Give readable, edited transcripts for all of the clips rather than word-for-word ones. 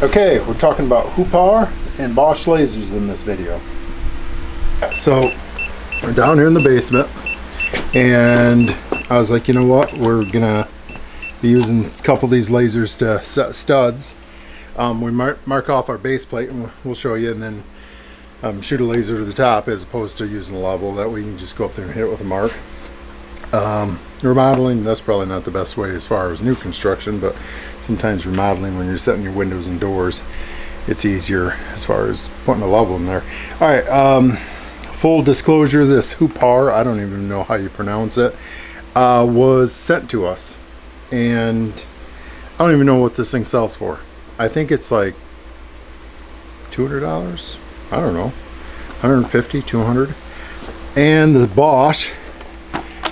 Okay, we're talking about Hoopar and Bosch lasers in this video. So we're down here in the basement, and I was like, you know what, we're gonna be using a couple of these lasers to set studs. We mark off our base plate, and we'll show you, and then shoot a laser to the top as opposed to using a level. That way you can just go up there and hit it with a mark. Remodeling, that's probably not the best way as far as new construction, but sometimes remodeling, when you're setting your windows and doors, it's easier as far as putting a level in there. All right, full disclosure, this Hoopar, I don't even know how you pronounce it, was sent to us, and I don't even know what this thing sells for. I think it's like $200, I don't know, 150, 200. And the Bosch,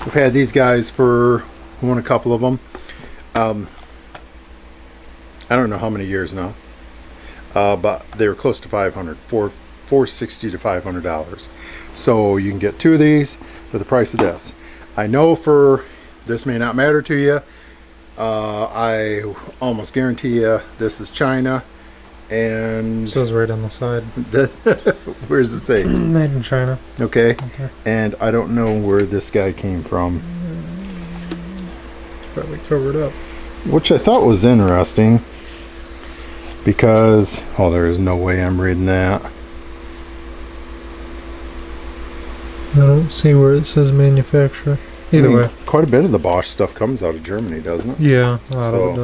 we've had these guys for, won a couple of them. I don't know how many years now, but they were close to 500, $460 to $500. So you can get two of these for the price of this. I know for this may not matter to you. I almost guarantee you this is China, and it says right on the side. Where does it say? Made in China. Okay. And I don't know where this guy came from. It's probably covered up. Which I thought was interesting, because there is no way I'm reading that. I don't see where it says manufacturer. Either way, quite a bit of the Bosch stuff comes out of Germany, doesn't it? Yeah, a lot of it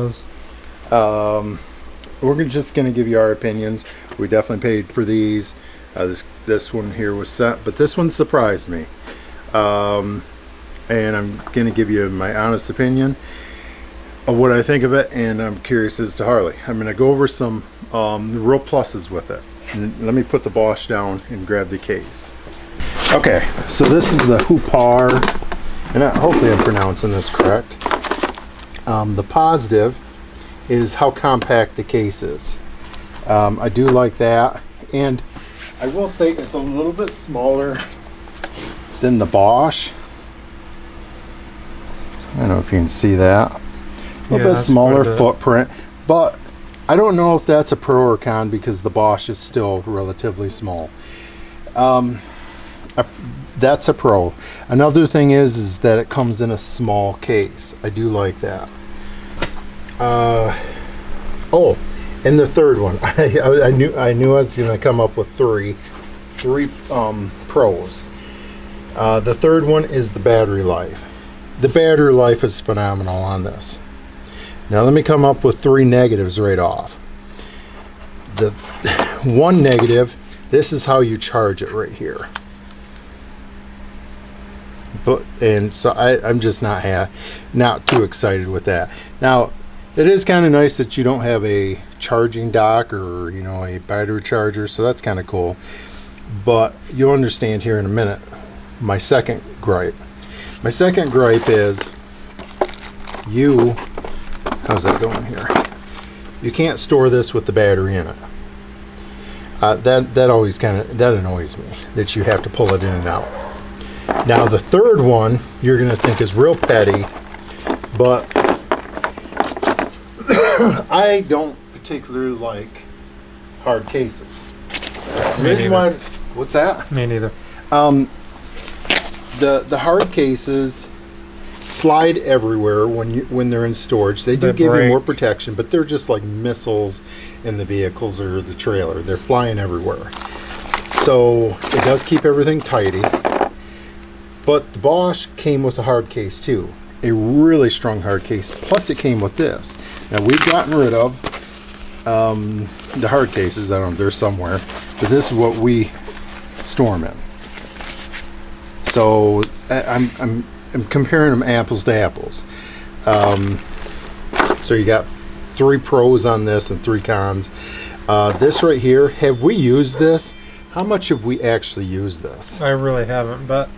does. We're just going to give you our opinions. We definitely paid for these. This one here was sent, but this one surprised me. And I'm going to give you my honest opinion of what I think of it, and I'm curious as to Harley. I'm going to go over some real pluses with it. And let me put the Bosch down and grab the case. Okay, so this is the Hoopar, and hopefully I'm pronouncing this correct. The positive is how compact the case is. I do like that, and I will say it's a little bit smaller than the Bosch. I don't know if you can see that. A little bit smaller footprint, but I don't know if that's a pro or con, because the Bosch is still relatively small. That's a pro. Another thing is that it comes in a small case. I do like that. Oh, and the third one, I knew I was going to come up with three pros. The third one is the battery life. The battery life is phenomenal on this. Now let me come up with three negatives right off. The one negative, this is how you charge it right here. And so I'm just not too excited with that. Now it is kind of nice that you don't have a charging dock or a battery charger, so that's kind of cool. But you'll understand here in a minute my second gripe. My second gripe is how's that going here? You can't store this with the battery in it. That always that annoys me, that you have to pull it in and out. Now the third one you're going to think is real petty, but I don't particularly like hard cases. What's that? Me neither. The hard cases slide everywhere when they're in storage. They do give you more protection, but they're just like missiles in the vehicles or the trailer. They're flying everywhere. So it does keep everything tidy. But the Bosch came with a hard case too. A really strong hard case. Plus it came with this. Now we've gotten rid of the hard cases. I don't know, they're somewhere. But this is what we store them in. So I'm comparing them apples to apples. So you got three pros on this and three cons. This right here, have we used this? How much have we actually used this? I really haven't, but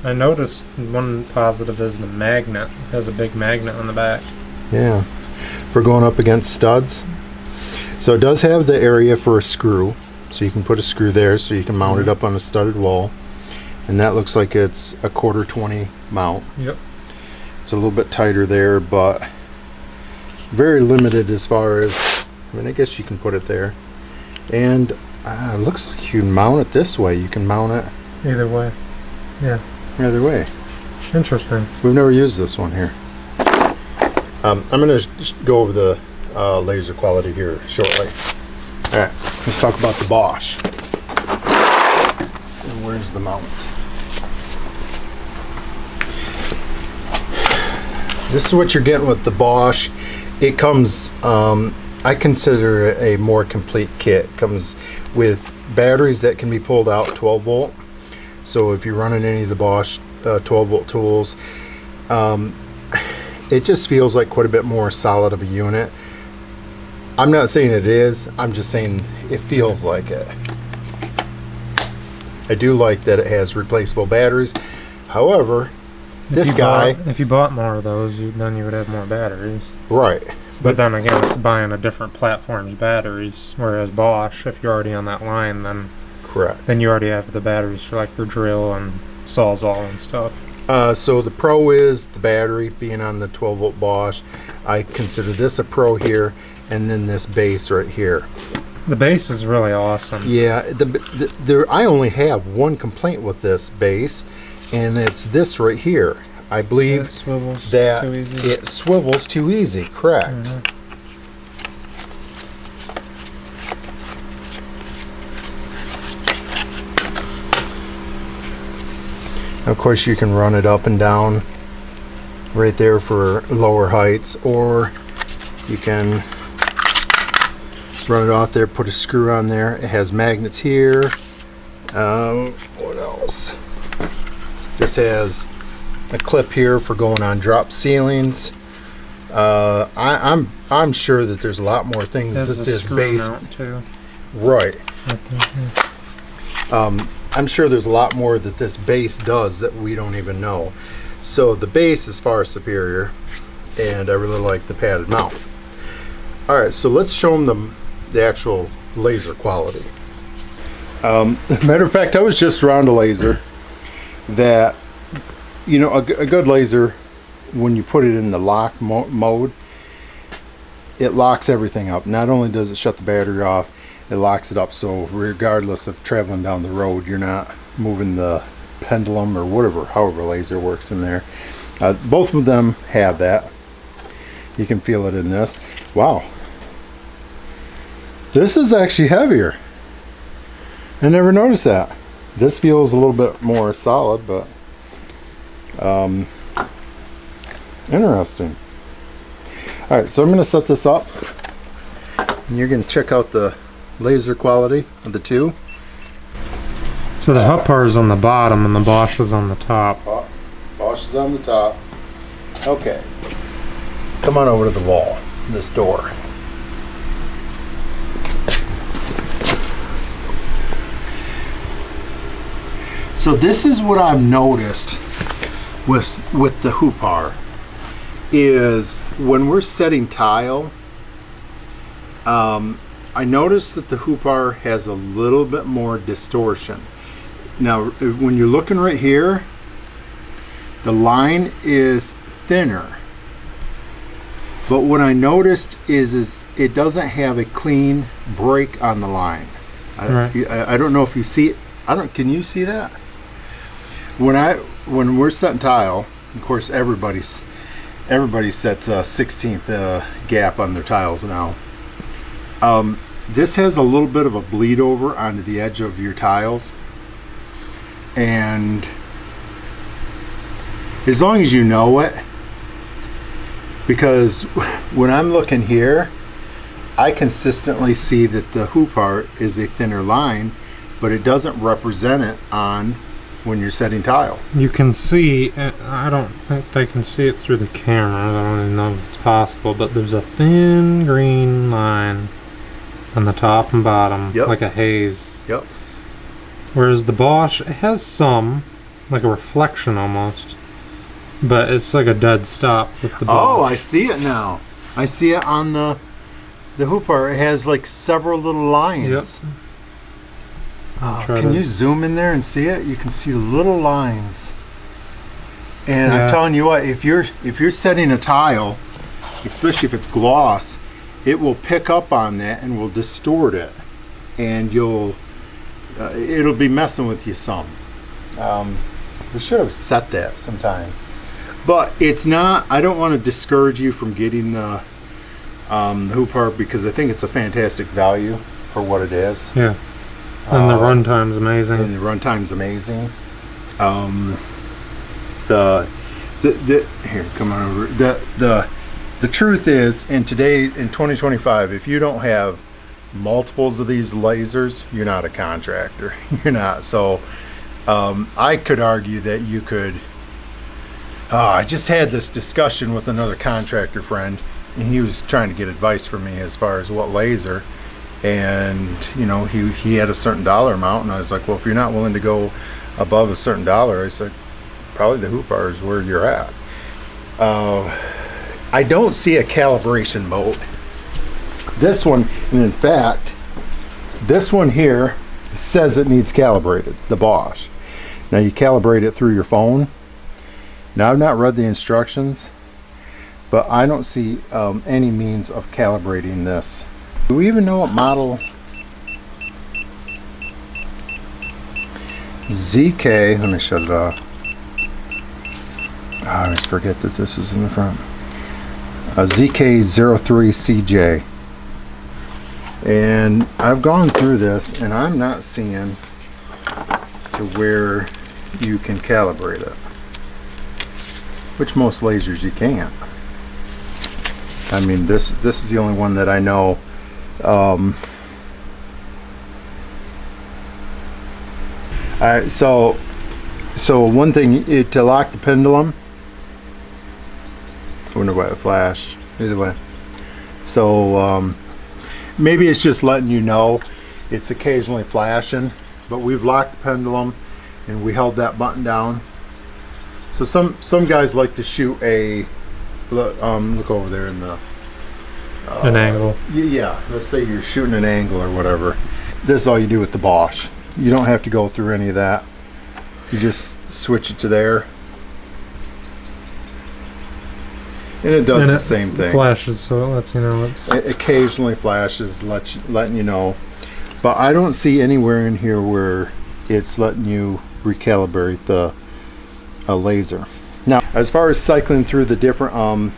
I noticed one positive is the magnet. It has a big magnet on the back. Yeah, for going up against studs. So it does have the area for a screw, so you can put a screw there so you can mount it up on a studded wall. And that looks like it's a 1/4-20 mount. Yep. It's a little bit tighter there, but very limited as far as I mean, I guess you can put it there. And it looks like you can mount it this way. You can mount it Either way. Yeah. either way. Interesting. We've never used this one here. I'm going to go over the laser quality here shortly. All right, let's talk about the Bosch. And where's the mount? This is what you're getting with the Bosch. It comes, I consider it a more complete kit. It comes with batteries that can be pulled out 12 volt. So if you're running any of the Bosch 12 volt tools, it just feels like quite a bit more solid of a unit. I'm not saying it is, I'm just saying it feels like it. I do like that it has replaceable batteries. However, if you bought more of those, then you would have more batteries. Right. But then again, it's buying a different platform's batteries. Whereas Bosch, if you're already on that line, then Correct. Then you already have the batteries for like your drill and Sawzall and stuff. So the Pro is the battery being on the 12 volt Bosch. I consider this a Pro here, and then this base right here. The base is really awesome. Yeah, I only have one complaint with this base, and it's this right here. I believe that it swivels too easy. Correct. Mm-hmm. Of course, you can run it up and down right there for lower heights, or you can run it off there, put a screw on there. It has magnets here. What else? This has a clip here for going on drop ceilings. I'm sure that there's a lot more things that this base too. Right. I'm sure there's a lot more that this base does that we don't even know. So the base is far superior, and I really like the padded mount. All right, so let's show them the actual laser quality. Matter of fact, I was just around a laser that, you know, a good laser, when you put it in the lock mode, it locks everything up. Not only does it shut the battery off, it locks it up, so regardless of traveling down the road, you're not moving the pendulum or whatever, however laser works in there. Both of them have that. You can feel it in this. Wow, this is actually heavier. I never noticed that. This feels a little bit more solid, but interesting. All right, so I'm going to set this up, and you're going to check out the laser quality of the two. So the Huepar is on the bottom and the Bosch is on the top. Bosch is on the top. Okay. Come on over to the wall, this door. So this is what I've noticed with the Hoopar, is when we're setting tile, I noticed that the Hoopar has a little bit more distortion. Now, when you're looking right here, the line is thinner. But what I noticed is it doesn't have a clean break on the line. I don't know if you see it. Can you see that? When we're setting tile, of course everybody sets a 16th gap on their tiles now. This has a little bit of a bleed over onto the edge of your tiles, and as long as you know it, because when I'm looking here, I consistently see that the Hoopar is a thinner line, but it doesn't represent it on when you're setting tile. You can see, I don't think they can see it through the camera, I don't even know if it's possible, but there's a thin green line on the top and bottom, yep, like a haze. Yep. Whereas the Bosch, it has some, like a reflection almost, but it's like a dead stop with the Bosch. Oh, I see it now. I see it on the Hoopar. It has like several little lines. Yep. Can you zoom in there and see it? You can see little lines. And yeah, I'm telling you what, if you're setting a tile, especially if it's gloss, it will pick up on that and will distort it, and it'll be messing with you some. We should have set that sometime, but it's not. I don't want to discourage you from getting the Hoopar, because I think it's a fantastic value for what it is. Yeah, and the runtime's amazing. And the runtime's amazing. Here, come on over. The truth is, in 2025, if you don't have multiples of these lasers, you're not a contractor. You're not. So I could argue that you could. I just had this discussion with another contractor friend, and he was trying to get advice from me as far as what laser, and you know, he had a certain dollar amount, and I was like, well, if you're not willing to go above a certain dollar, I said probably the Hoopar is where you're at. I don't see a calibration mode. This one, and in fact, this one here says it needs calibrated, the Bosch. Now you calibrate it through your phone. Now I've not read the instructions, but I don't see any means of calibrating this. Do we even know what model? ZK, let me shut it off. I always forget that this is in the front. ZK03CG. And I've gone through this, and I'm not seeing to where you can calibrate it. Which most lasers you can't. I mean, this is the only one that I know. Alright, so one thing, to lock the pendulum, I wonder why it flashed. Either way. So maybe it's just letting you know it's occasionally flashing, but we've locked the pendulum and we held that button down. So some guys like to shoot a look over there in the an angle. Yeah, let's say you're shooting an angle or whatever. This is all you do with the Bosch. You don't have to go through any of that. You just switch it to there, and it does the same thing. Flashes, so it lets you know. It occasionally flashes, letting you know. But I don't see anywhere in here where it's letting you recalibrate the laser. Now, as far as cycling through the different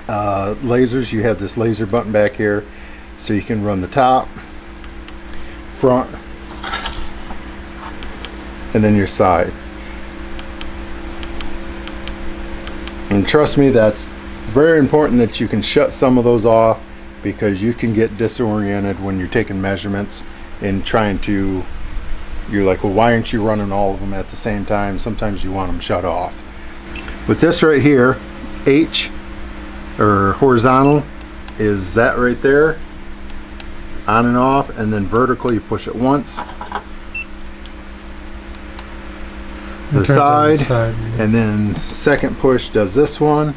lasers, you have this laser button back here, so you can run the top, front, and then your side. And trust me, that's very important that you can shut some of those off, because you can get disoriented when you're taking measurements and trying to, you're like, well, why aren't you running all of them at the same time? Sometimes you want them shut off. With this right here, H, or horizontal, is that right there, on and off, and then vertical, you push it once, the side, and then second push does this one,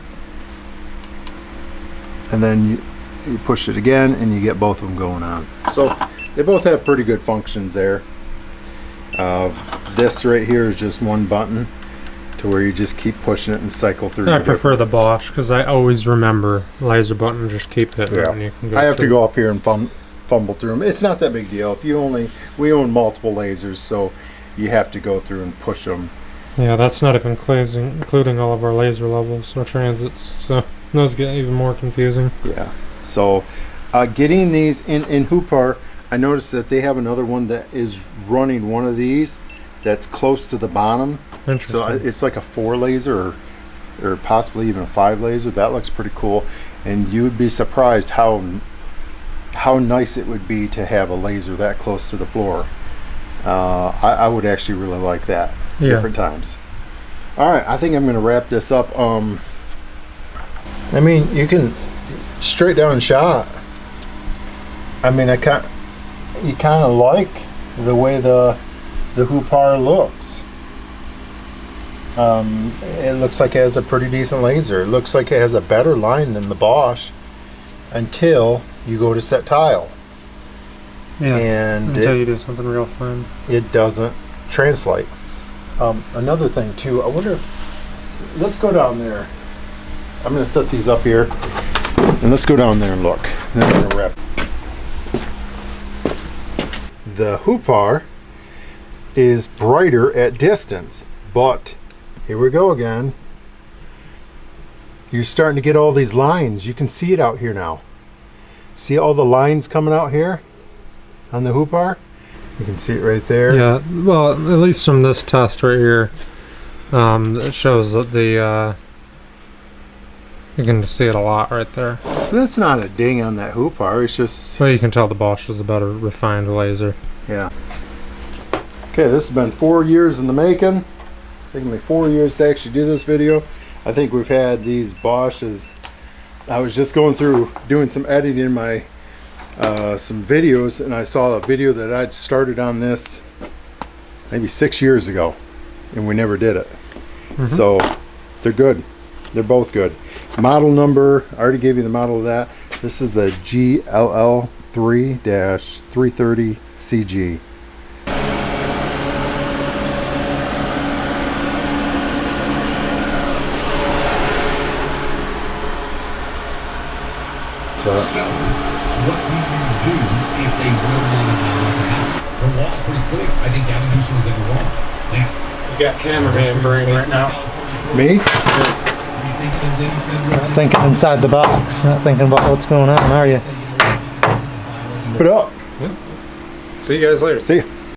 and then you push it again, and you get both of them going on. So they both have pretty good functions there. This right here is just one button, to where you just keep pushing it and cycle through. I prefer the Bosch, because I always remember laser button, just keep hitting it, and you can go. I have to go up here and fumble through them. It's not that big deal. If we own multiple lasers, so you have to go through and push them. Yeah, that's not even including all of our laser levels or transits, so those get even more confusing. Yeah. So getting these in Hoopar, I noticed that they have another one that is running one of these that's close to the bottom. So it's like a 4 laser or possibly even a 5 laser. That looks pretty cool, and you would be surprised how nice it would be to have a laser that close to the floor. I would actually really like that. Yeah. Different times. All right, I think I'm going to wrap this up. I mean, you can straight down shot. I mean, you kind of like the way the Hoopar looks. It looks like it has a pretty decent laser. It looks like it has a better line than the Bosch until you go to set tile. Yeah, and until you do something real fun. It doesn't translate. Another thing too, let's go down there. I'm going to set these up here. And let's go down there and look. Then we're gonna wrap. The Hoopar is brighter at distance, but here we go again. You're starting to get all these lines. You can see it out here now. See all the lines coming out here on the Hoopar? You can see it right there. Yeah, well, at least from this test right here, it shows that the you can see it a lot right there. That's not a ding on that Hoopar. It's just. Well, you can tell the Bosch is a better refined laser. Yeah. Okay, this has been 4 years in the making. Taking me 4 years to actually do this video. I think we've had these Bosches. I was just going through doing some editing in my some videos, and I saw a video that I'd started on this maybe 6 years ago, and we never did it. So they're good. They're both good. Model number, I already gave you the model of that. This is the GLL3-330CG. So, what do you do if they will not allow it to happen? The law's pretty clear. I think Gavin Newsom was ever wrong. Now, You got cameraman brain right now. Me? Thinking inside the box, not thinking about what's going on, are you? Put it up. See you guys later. See ya.